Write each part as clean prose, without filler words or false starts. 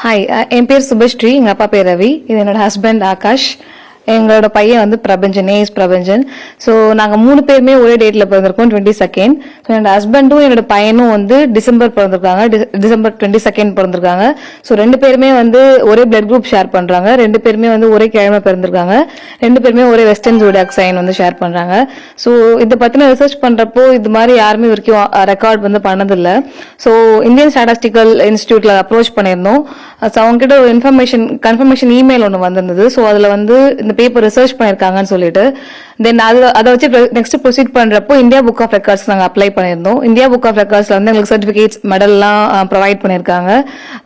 Hi, என் பேர் சுபஸ்ரீ. எங்கள் அப்பா பேர் ரவி. இது என்னோட ஹஸ்பண்ட் ஆகாஷ். எங்களோட பையன் வந்து பிரபஞ்சன், ஏஎஸ் பிரபஞ்சன். ஸோ நாங்கள் 3 பேருமே ஒரே டேட்டில் பிறந்திருக்கோம், 22nd. ஸோ என்னோட ஹஸ்பண்டும் என்னோட பையனும் வந்து டிசம்பர் பிறந்திருக்காங்க, டிசம்பர் 22nd பிறந்திருக்காங்க. ஸோ 2 பேருமே வந்து ஒரே பிளட் குரூப் ஷேர் பண்ணுறாங்க. 2 பேருமே வந்து ஒரே கிழமை பிறந்திருக்காங்க. 2 பேருமே ஒரே வெஸ்டர்ன் ஜோடியாக் சைன் வந்து ஷேர் பண்ணுறாங்க. ஸோ இதை பற்றின ரிசர்ச் பண்ணுறப்போ இது மாதிரி யாருமே வரைக்கும் ரெக்கார்ட் வந்து பண்ணதில்லை. ஸோ இந்தியன் ஸ்டாட்டிஸ்டிக்கல் இன்ஸ்டியூட்டில் அப்ரோச் பண்ணியிருந்தோம். ஸோ அவங்ககிட்ட ஒரு கன்ஃபர்மேஷன் இமெயில் ஒன்று வந்திருந்தது. ஸோ அதில் வந்து இந்த பேப்பர் ரிசர்ச் பண்ணியிருக்காங்கன்னு சொல்லிட்டு தென் அதை வச்சு நெக்ஸ்ட் ப்ரொசீட் பண்றப்போ இந்தியா புக் ஆஃப் ரெக்கார்ட்ஸ் நாங்கள் அப்ளை பண்ணியிருந்தோம். இந்தியா புக் ஆஃப் ரெக்கார்ட்ஸ்ல வந்து எங்களுக்கு சர்டிபிகேட்ஸ் மெடல்லாம் ப்ரொவைட் பண்ணியிருக்காங்க.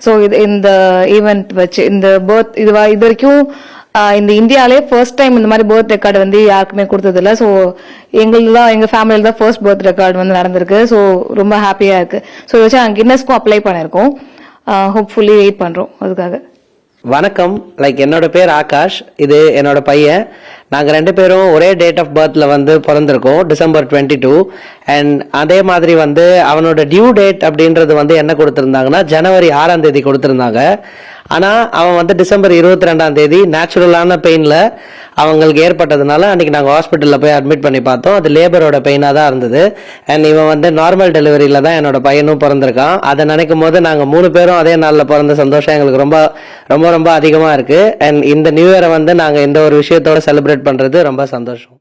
ஸோ இந்த ஈவெண்ட் வச்சு இந்த பர்த் இது வரைக்கும் இந்த இந்தியாவிலே ஃபர்ஸ்ட் டைம் இந்த மாதிரி பர்த் ரெக்கார்டு வந்து யாருக்குமே கொடுத்ததில்ல. ஸோ எங்க ஃபேமிலியில் தான் ஃபர்ஸ்ட் பர்த் ரெக்கார்டு வந்து நடந்திருக்கு. ஸோ ரொம்ப ஹாப்பியா இருக்கு. ஸோ இதை வச்சு நாங்கள் கின்னஸ்க்கும் அப்ளை பண்ணியிருக்கோம். ஹோப்ஃபுல்லி வெயிட் பண்றோம் அதுக்காக. வணக்கம். என்னோட பேர் ஆகாஷ், இது என்னோட பையன். நாங்கள் 2 பேரும் ஒரே டேட் ஆஃப் பர்த்ல வந்து பிறந்திருக்கோம், டிசம்பர் 22. அண்ட் அதே மாதிரி வந்து அவனோட டியூ டேட் அப்படின்றது வந்து என்ன கொடுத்துருந்தாங்கன்னா ஜனவரி 6ஆம் தேதி கொடுத்துருந்தாங்க. ஆனால் அவன் வந்து டிசம்பர் 22ஆம் தேதி நேச்சுரலான பெயினில் அவங்களுக்கு ஏற்பட்டதுனால அன்றைக்கி நாங்கள் ஹாஸ்பிட்டலில் போய் அட்மிட் பண்ணி பார்த்தோம். அது லேபரோட பெயினாக தான் இருந்தது. அண்ட் இவன் வந்து நார்மல் டெலிவரியில் தான் என்னோட பையனும் பிறந்திருக்கான். அதை நினைக்கும் போது நாங்கள் 3 பேரும் அதே நாளில் பிறந்த சந்தோஷம் எங்களுக்கு ரொம்ப ரொம்ப ரொம்ப அதிகமாக இருக்குது. அண்ட் இந்த நியூ இயரை வந்து நாங்கள் இந்த ஒரு விஷயத்தோட செலிப்ரேட் பண்ணுறது ரொம்ப சந்தோஷம்.